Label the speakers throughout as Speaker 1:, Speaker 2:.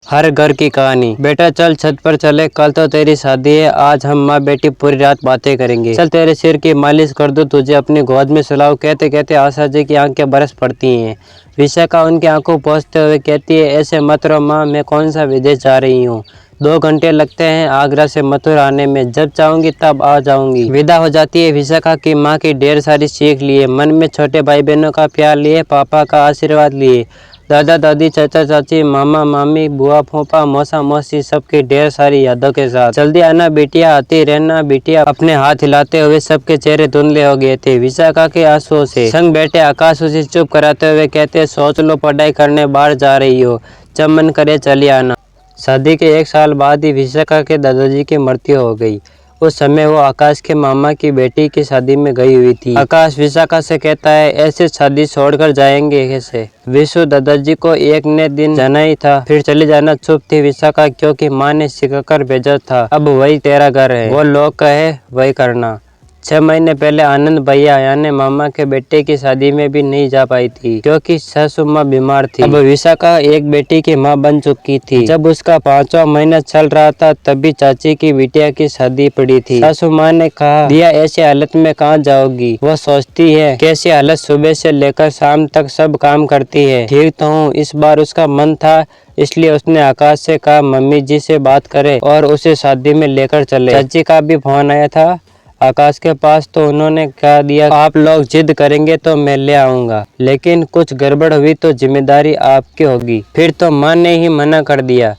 Speaker 1: हर घर की कहानी। बेटा चल छत पर चले, कल तो तेरी शादी है। आज हम माँ बेटी पूरी रात बातें करेंगे। चल तेरे सिर की मालिश कर दूं, तुझे अपनी गोद में सुलाऊं। कहते कहते आशा जी की आंखें बरस पड़ती हैं। विशाखा उनकी आंखों पहुँचते हुए कहती है, ऐसे मत रो माँ, मैं कौन सा विदेश जा रही हूँ। 2 घंटे लगते हैं आगरा से मथुरा आने में, जब चाहूंगी तब आ जाऊंगी। विदा हो जाती है विशाखा की माँ की ढेर सारी सीख लिए, मन में छोटे भाई बहनों का प्यार लिए, पापा का आशीर्वाद लिए, दादा दादी चाचा चाची मामा मामी बुआ फूफा मौसा मौसी सबकी ढेर सारी यादों के साथ। जल्दी आना बिटिया, आती रहना बिटिया। अपने हाथ हिलाते हुए सबके चेहरे धुंधले हो गए थे विशाखा के आंसुओं से। संग बैठे आकाश उसे चुप कराते हुए कहते, सोच लो पढ़ाई करने बाहर जा रही हो, जब मन करे चली आना। शादी के 1 साल बाद ही विशाखा के दादाजी की मृत्यु हो गई। उस समय वो आकाश के मामा की बेटी की शादी में गई हुई थी। आकाश विशाखा से कहता है, ऐसे शादी छोड़कर जाएंगे कैसे। विशु दादाजी को एक ने दिन जाना ही था, फिर चली जाना। चुप थी विशाखा, क्योंकि माँ ने सिखाकर भेजा था, अब वही तेरा घर है, वो लोग कहे वही करना। 6 महीने पहले आनंद भैया यानी मामा के बेटे की शादी में भी नहीं जा पाई थी, क्योंकि सासू माँ बीमार थी। अब विशाखा एक बेटी की माँ बन चुकी थी। जब उसका 5वां महीना चल रहा था, तभी चाची की बिटिया की शादी पड़ी थी। सासू माँ ने कहा, दिया ऐसी हालत में कहाँ जाओगी। वो सोचती है, कैसी हालत, सुबह से लेकर शाम तक सब काम करती है। ठीक तो हूँ। इस बार उसका मन था, इसलिए उसने आकाश से कहा, मम्मी जी से बात करे और उसे शादी में लेकर चले। चाची का भी फोन आया था आकाश के पास, तो उन्होंने कह दिया, आप लोग जिद करेंगे तो मैं ले आऊंगा, लेकिन कुछ गड़बड़ हुई तो जिम्मेदारी आपकी होगी। फिर तो माँ ने ही मना कर दिया,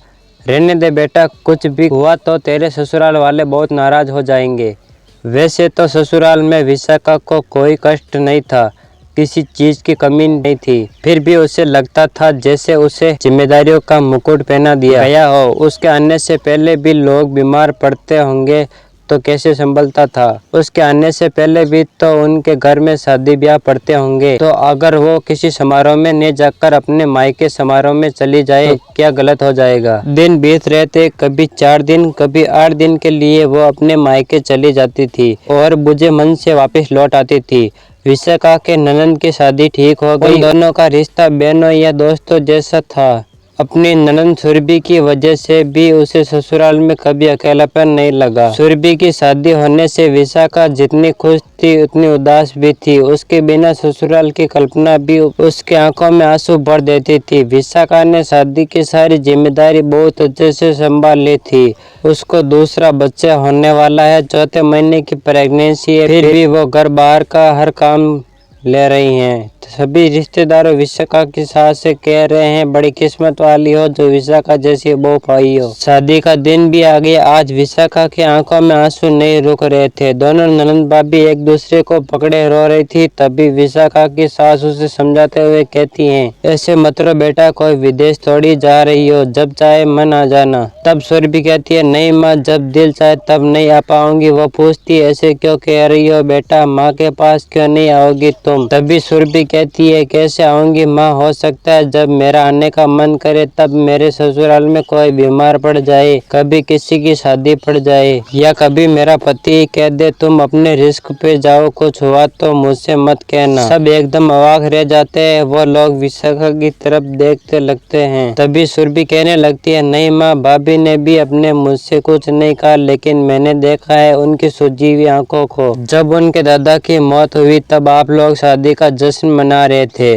Speaker 1: रहने दे बेटा, कुछ भी हुआ तो तेरे ससुराल वाले बहुत नाराज हो जाएंगे। वैसे तो ससुराल में विशाखा को कोई कष्ट नहीं था, किसी चीज की कमी नहीं थी, फिर भी उसे लगता था जैसे उसे जिम्मेदारियों का मुकुट पहना दिया गया हो। उसके आने से पहले भी लोग बीमार पड़ते होंगे तो कैसे संभलता था। उसके आने से पहले भी तो उनके घर में शादी ब्याह पड़ते होंगे, तो अगर वो किसी समारोह में नहीं जाकर अपने मायके समारोह में चली जाए तो क्या गलत हो जाएगा। दिन बीत रहे थे, कभी 4 दिन कभी 8 दिन के लिए वो अपने मायके चली जाती थी और बुझे मन से वापस लौट आती थी। विशाखा के ननद की शादी ठीक हो गई। दोनों का रिश्ता बहनों या दोस्तों जैसा था। अपनी ननद सुरभि की वजह से भी उसे ससुराल में कभी अकेलापन नहीं लगा। सुरभि की शादी होने से विशाखा जितनी खुश थी उतनी उदास भी थी। उसके बिना ससुराल की कल्पना भी उसके आंखों में आंसू भर देती थी। विशाखा ने शादी की सारी जिम्मेदारी बहुत अच्छे से संभाल ली थी। उसको दूसरा बच्चा होने वाला है, 4थे महीने की प्रेगनेंसी है, फिर भी वो घर बाहर का हर काम ले रही हैं। सभी रिश्तेदारों विशाखा की सास से कह रहे हैं, बड़ी किस्मत वाली हो जो विशाखा जैसी बहू पाई हो। शादी का दिन भी आ गया। आज विशाखा की आंखों में आंसू नहीं रुक रहे थे। दोनों ननद भाभी एक दूसरे को पकड़े रो रही थी। तभी विशाखा की सास उसे समझाते हुए कहती हैं, ऐसे मत रो बेटा, कोई विदेश थोड़ी जा रही हो, जब चाहे मन आ जाना। तब सुरभि कहती है, नहीं माँ, जब दिल चाहे तब नहीं आ पाऊंगी। वो पूछती है, ऐसे क्यों कह रही हो बेटा, माँ के पास क्यों नहीं आओगी तुम। तभी सुरभि कहती है, कैसे आऊंगी माँ, हो सकता है जब मेरा आने का मन करे तब मेरे ससुराल में कोई बीमार पड़ जाए, कभी किसी की शादी पड़ जाए, या कभी मेरा पति कह दे तुम अपने रिस्क पे जाओ, कुछ हुआ तो मुझसे मत कहना। सब एकदम अवाक रह जाते हैं। वो लोग विशाखा की तरफ देखते लगते हैं। तभी सुरभि कहने लगती है, नहीं माँ, भाभी ने भी अपने मुझसे कुछ नहीं कहा, लेकिन मैंने देखा है उनकी सूजी हुई आंखों को। जब उनके दादा की मौत हुई तब आप लोग शादी का जश्न मना रहे थे।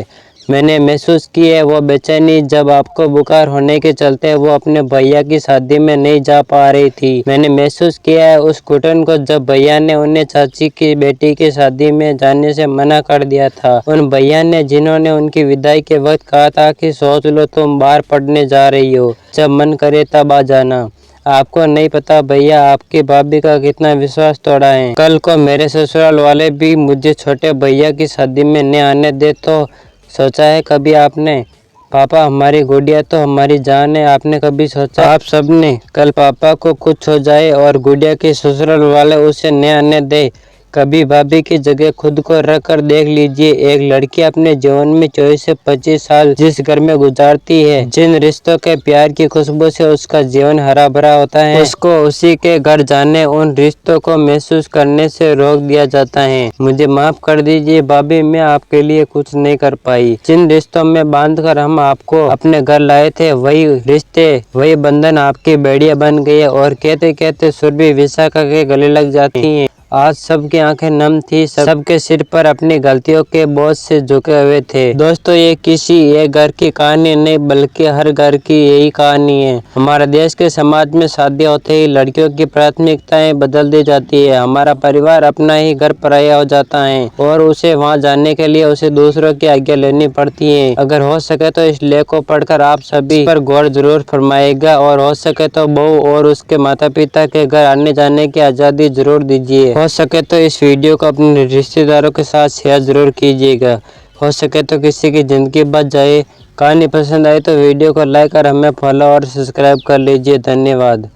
Speaker 1: मैंने महसूस की है वो बेचैनी, जब आपको बुखार होने के चलते वो अपने भैया की शादी में नहीं जा पा रही थी। मैंने महसूस किया है उस घुटन को जब भैया ने उन्हें चाची की बेटी की शादी में जाने से मना कर दिया था। उन भैया ने जिन्होंने उनकी विदाई के वक्त कहा था कि सोच लो तुम बाहर पढ़ने जा रही हो, जब मन करे तब आ जाना। आपको नहीं पता भैया आपकी भाभी का कितना विश्वास तोड़ा है। कल को मेरे ससुराल वाले भी मुझे छोटे भैया की शादी में न आने दे तो सोचा है कभी आपने। पापा, हमारी गुड़िया तो हमारी जान है, आपने कभी सोचा आप सबने कल पापा को कुछ हो जाए और गुड़िया के ससुराल वाले उसे न आने दे, कभी भाभी की जगह खुद को रख कर देख लीजिए। एक लड़की अपने जीवन में 24 से 25 साल जिस घर में गुजारती है, जिन रिश्तों के प्यार की खुशबू से उसका जीवन हरा भरा होता है, उसको उसी के घर जाने, उन रिश्तों को महसूस करने से रोक दिया जाता है। मुझे माफ कर दीजिए भाभी, मैं आपके लिए कुछ नहीं कर पाई। जिन रिश्तों में बांधकर हम आपको अपने घर लाए थे, वही रिश्ते, वही बंधन आपकी बेड़ियां बन गई है और कहते कहते सुरभि विशाखा के गले लग जाती हैं। आज सबकी आंखें नम थी, सबके सिर पर अपनी गलतियों के बोझ से झुके हुए थे। दोस्तों, ये किसी एक घर की कहानी नहीं, बल्कि हर घर की यही कहानी है। हमारे देश के समाज में शादी होते ही लड़कियों की प्राथमिकताएं बदल दी जाती है। हमारा परिवार अपना ही घर पराया हो जाता है और उसे वहां जाने के लिए उसे दूसरों की आज्ञा लेनी पड़ती है। अगर हो सके तो इस लेख को पढ़कर आप सभी पर गौर जरूर फरमाएगा और हो सके तो बहू और उसके माता पिता के घर आने जाने की आज़ादी जरूर दीजिए। हो सके तो इस वीडियो को अपने रिश्तेदारों के साथ शेयर जरूर कीजिएगा। हो सके तो किसी की ज़िंदगी बच जाए। कहानी पसंद आए तो वीडियो को लाइक और हमें फॉलो और सब्सक्राइब कर लीजिए। धन्यवाद।